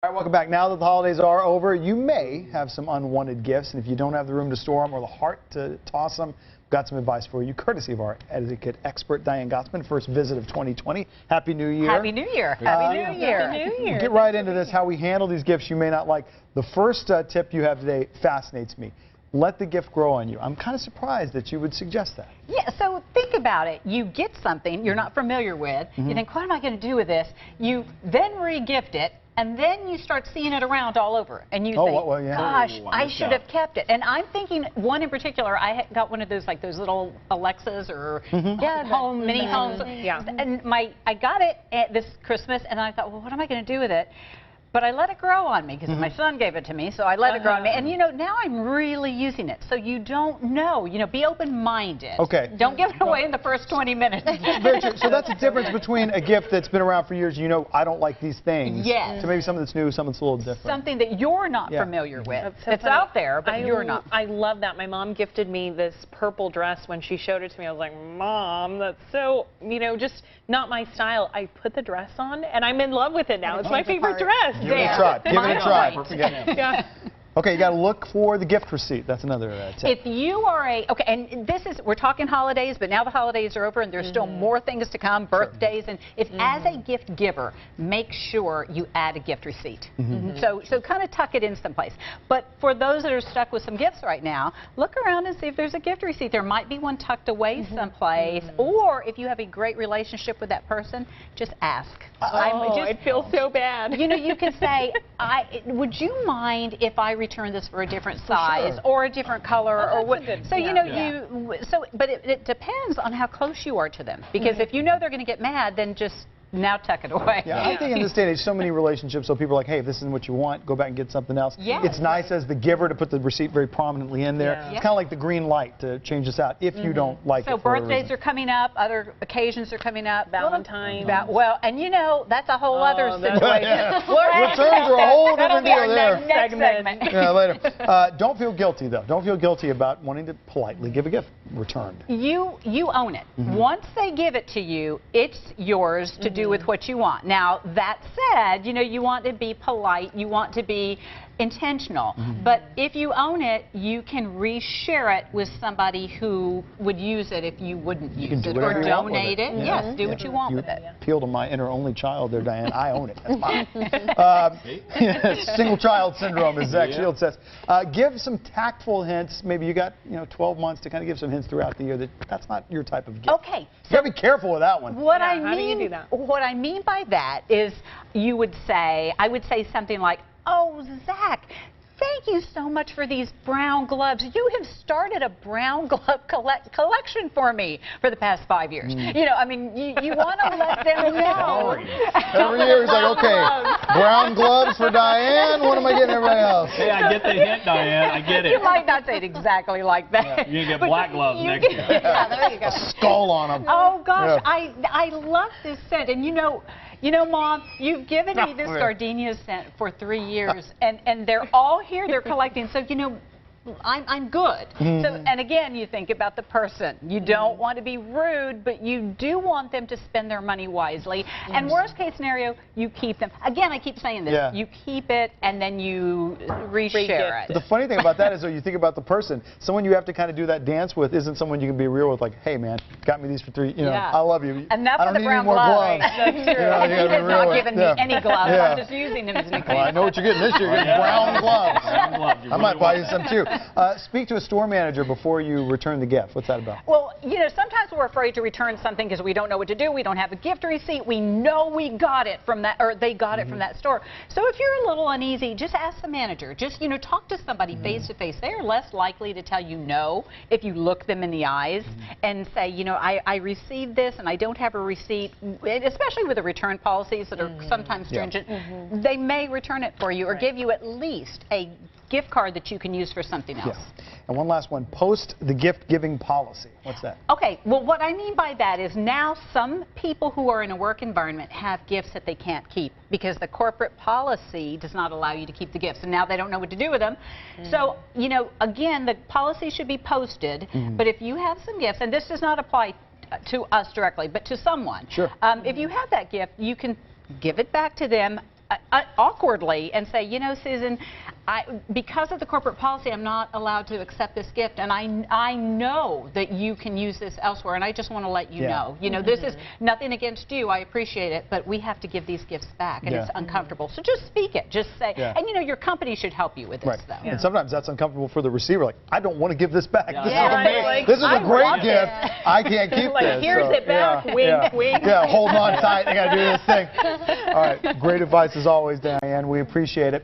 All right, welcome back. Now that the holidays are over, you may have some unwanted gifts, and if you don't have the room to store them or the heart to toss them, we've got some advice for you, courtesy of our etiquette expert, Diane Gottsman. First visit of 2020. Happy New Year. Happy New Year. Happy New Year. Happy New Year. Get right into this, how we handle these gifts you may not like. The first tip you have today fascinates me. Let the gift grow on you. I'm kind of surprised that you would suggest that. Yeah, so think about it. You get something you're not familiar with. You think, what am I going to do with this? You then re-gift it, and then you start seeing it around all over. And you think, well, yeah. gosh, I should have kept it. And I'm thinking, one in particular, I got one of those, like those little Alexas or home, mini homes. Yeah. And I got it at this Christmas, and I thought, well, what am I going to do with it? But I let it grow on me because my son gave it to me, so I let it grow on me. And, you know, now I'm really using it. So you don't know. You know, be open-minded. Okay. Don't give it away in the first 20 minutes. Very true. So that's the difference between a gift that's been around for years, you know, I don't like these things, Yes. to maybe something that's new, something that's a little different. Something that you're not familiar with. That's so It's funny. out there, but you're not. I love that. My mom gifted me this purple dress when she showed it to me. I was like, Mom, that's so, you know, just not my style. I put the dress on, and I'm in love with it now. It's my favorite dress. Give it a try. Give it a try. Yeah. Okay, you got to look for the gift receipt. That's another tip. If you are okay, and this is, we're talking holidays, but now the holidays are over and there's still more things to come, birthdays, and if as a gift giver, make sure you add a gift receipt. So kind of tuck it in someplace. But for those that are stuck with some gifts right now, look around and see if there's a gift receipt. There might be one tucked away someplace, or if you have a great relationship with that person, just ask. I feel so bad. You know, you can say, would you mind if I return this for a different size or a different color or what? So you know, but it depends on how close you are to them. Because if you know they're going to get mad, then just now tuck it away. Yeah, I think in this day and age, so many relationships, so people are like, hey, if this isn't what you want, go back and get something else. Yes. It's nice as the giver to put the receipt very prominently in there. Yeah. It's kind of like the green light to change this out if you don't like it. So for birthdays are coming up, other occasions are coming up. Valentine's. Well, and you know, that's a whole other situation. Returns are a whole different deal there. Next segment. Yeah, later. Don't feel guilty, though. Don't feel guilty about wanting to politely give a gift returned. You own it. Once they give it to you, it's yours to do with what you want. Now, that said, you know, you want to be polite, you want to be intentional, but if you own it, you can reshare it with somebody who would use it if you wouldn't use it, or donate it. Yes, do what you want with it. Appeal to my inner only child there, Diane. I own it. That's mine. Single child syndrome, as Zach Shields says. Give some tactful hints. Maybe you got 12 months to kind of give some hints throughout the year that that's not your type of gift. Okay. You got to be careful with that one. What how do you do that? What I mean by that is I would say something like, oh, Zach, thank you so much for these brown gloves. You have started a brown glove collection for me for the past 5 years. You know, I mean, you want to let them know. Every year he's like, okay, brown gloves for Diane. What am I getting everybody else? Hey, I get the hint, Diane. I get it. You might not say it exactly like that. You're going to get black gloves next year. Yeah, there you go. A skull on them. Oh, gosh, I love this scent. And you know, Mom, you've given me this gardenia scent for 3 years, and they're all here. They're collecting. So, you know, I'm good. So, and again, you think about the person. You don't want to be rude, but you do want them to spend their money wisely. And worst case scenario, you keep them. Again, I keep saying this. Yeah. You keep it, and then you reshare it. The funny thing about that is, though, you think about the person. Someone you have to kind of do that dance with isn't someone you can be real with, like, hey, man, got me these for 3, I love you. Enough I of don't the need brown any more gloves. gloves. That's true. He has not given me any gloves. I'm just using them as an example. Well, I know what you're getting this year. You're getting brown gloves. Brown gloves. I might buy you some, too. Speak to a store manager before you return the gift. What's that about? Well, you know, sometimes we're afraid to return something because we don't know what to do. We don't have a gift receipt. We know we got it from that, or they got it from that store. So if you're a little uneasy, just ask the manager. Just, talk to somebody face to face. They're less likely to tell you no if you look them in the eyes and say, I received this and I don't have a receipt, especially with the return policies that are sometimes stringent. They may return it for you or give you at least a gift card that you can use for something else. Yeah. And one last one, post the gift-giving policy. What's that? Okay, well, what I mean by that is now some people who are in a work environment have gifts that they can't keep because the corporate policy does not allow you to keep the gifts, and now they don't know what to do with them. So, again, the policy should be posted, but if you have some gifts, and this does not apply to us directly, but to someone. Sure. If you have that gift, you can give it back to them awkwardly and say, you know, Susan, because of the corporate policy, I'm not allowed to accept this gift, and I know that you can use this elsewhere, and I just want to let you know. You know, this is nothing against you. I appreciate it, but we have to give these gifts back, and it's uncomfortable. So just speak it. Just say, and you know, your company should help you with this, though. And sometimes that's uncomfortable for the receiver. Like, I don't want to give this back. This is right. amazing. Like, This is a great want gift. it. I can't keep Like, this. here's it back. Wink, wink. Yeah, holding on tight. I got to do this thing. All right. Great advice as always, Diane. We appreciate it.